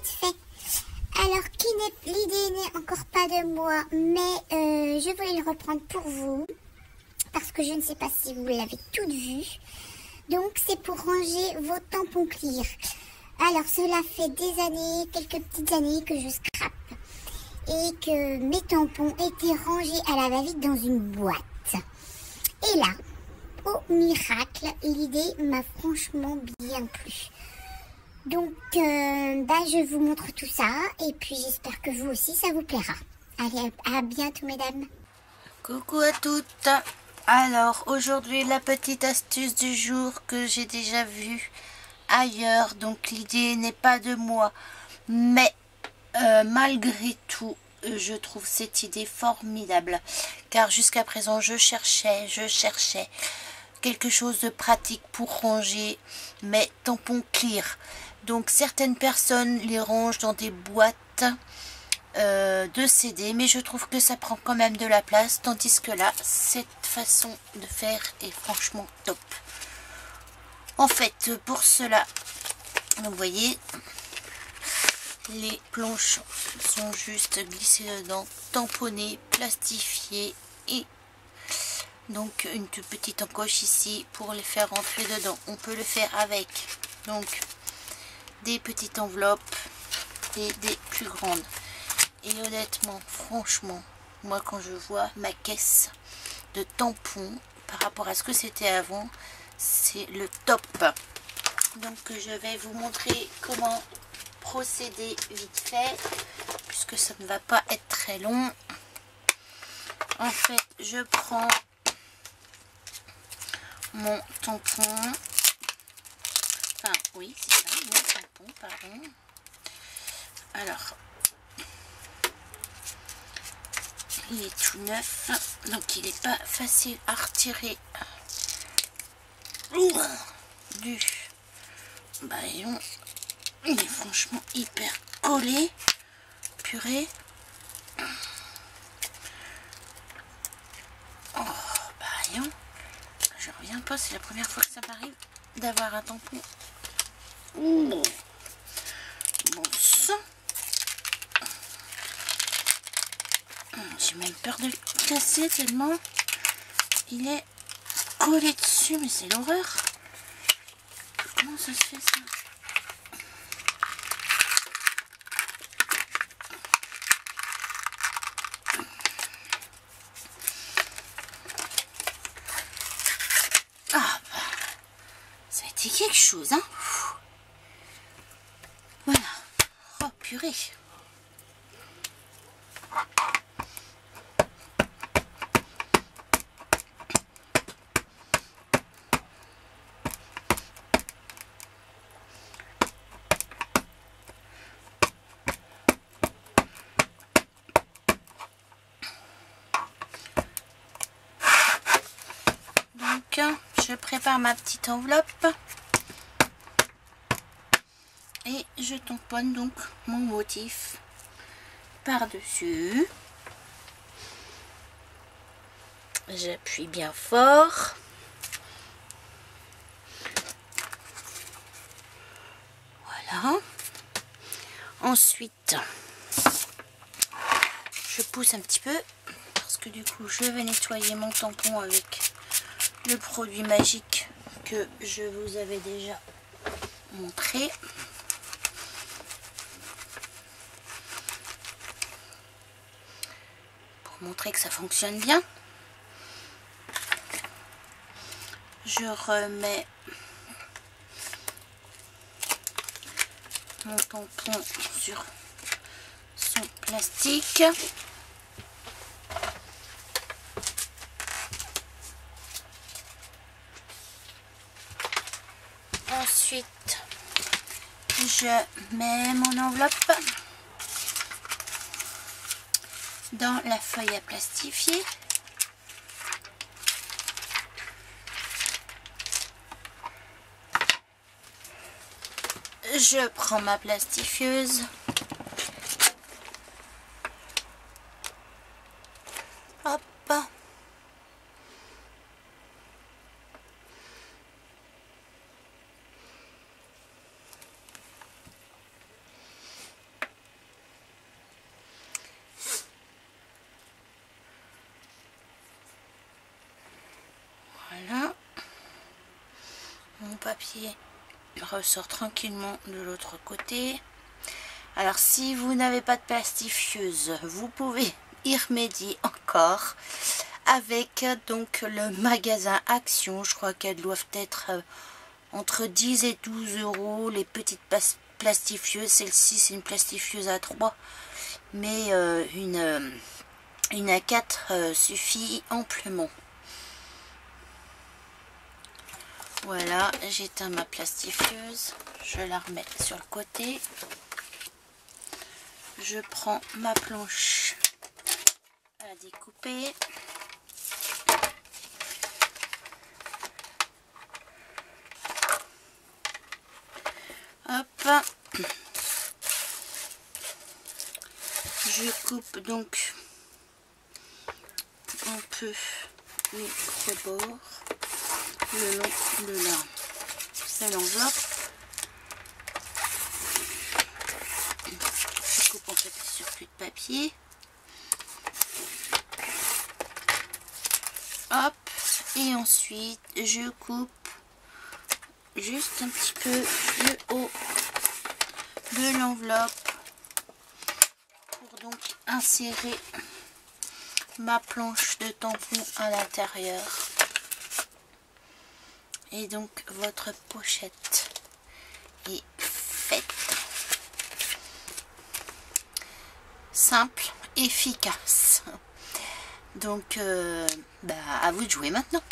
vite fait. Alors, l'idée n'est encore pas de moi, mais je voulais le reprendre pour vous, parce que je ne sais pas si vous l'avez toutes vu. Donc, c'est pour ranger vos tampons clear. Alors, cela fait des années, quelques petites années que je scrape et que mes tampons étaient rangés à la va-vite dans une boîte. Et là, au miracle, l'idée m'a franchement bien plu. Donc, je vous montre tout ça et puis j'espère que vous aussi, ça vous plaira. Allez, à bientôt, mesdames. Coucou à toutes. Alors, aujourd'hui, la petite astuce du jour que j'ai déjà vue ailleurs. Donc, l'idée n'est pas de moi, mais malgré tout, je trouve cette idée formidable. Car jusqu'à présent, je cherchais quelque chose de pratique pour ranger mes tampons clear. Donc certaines personnes les rangent dans des boîtes de CD, mais je trouve que ça prend quand même de la place, tandis que là, cette façon de faire est franchement top. En fait, pour cela, vous voyez, les planches sont juste glissées dedans, tamponnées, plastifiées, et donc une toute petite encoche ici pour les faire rentrer dedans. On peut le faire avec donc des petites enveloppes et des plus grandes. Et honnêtement, franchement, moi quand je vois ma caisse de tampons par rapport à ce que c'était avant, c'est le top. Donc je vais vous montrer comment procéder vite fait, puisque ça ne va pas être très long. En fait, je prends mon tampon, enfin oui c'est ça, mon tampon, pardon. Alors, il est tout neuf, donc il n'est pas facile à retirer du baillon. Il est franchement hyper collé, purée. Oh, baillon. Je reviens pas, c'est la première fois que ça m'arrive d'avoir un tampon. Bon sang. J'ai même peur de le casser tellement il est collé dessus, mais c'est l'horreur. Comment ça se fait ça? Ah bah, ça a été quelque chose, hein. Voilà. Oh purée. Donc, je prépare ma petite enveloppe et je tamponne donc mon motif par-dessus. J'appuie bien fort. Voilà. Ensuite, je pousse un petit peu parce que du coup, je vais nettoyer mon tampon avec le produit magique que je vous avais déjà montré. Pour montrer que ça fonctionne bien. Je remets mon tampon sur son plastique. Ensuite, je mets mon enveloppe dans la feuille à plastifier. Je prends ma plastifieuse. Hop. papier ressort tranquillement de l'autre côté. Alors si vous n'avez pas de plastifieuse, vous pouvez y remédier encore avec donc le magasin Action. Je crois qu'elles doivent être entre 10 et 12 euros les petites plastifieuses. Celle-ci c'est une plastifieuse à 3, mais une à 4 suffit amplement. Voilà, j'éteins ma plastifieuse, je la remets sur le côté. Je prends ma planche à découper. Hop. Je coupe donc un peu les rebords le long de là. C'est l'enveloppe. Je coupe en fait les surplus de papier. Hop. Et ensuite je coupe juste un petit peu le haut de l'enveloppe pour donc insérer ma planche de tampon à l'intérieur. Et donc votre pochette est faite. Simple, efficace. Donc à vous de jouer maintenant.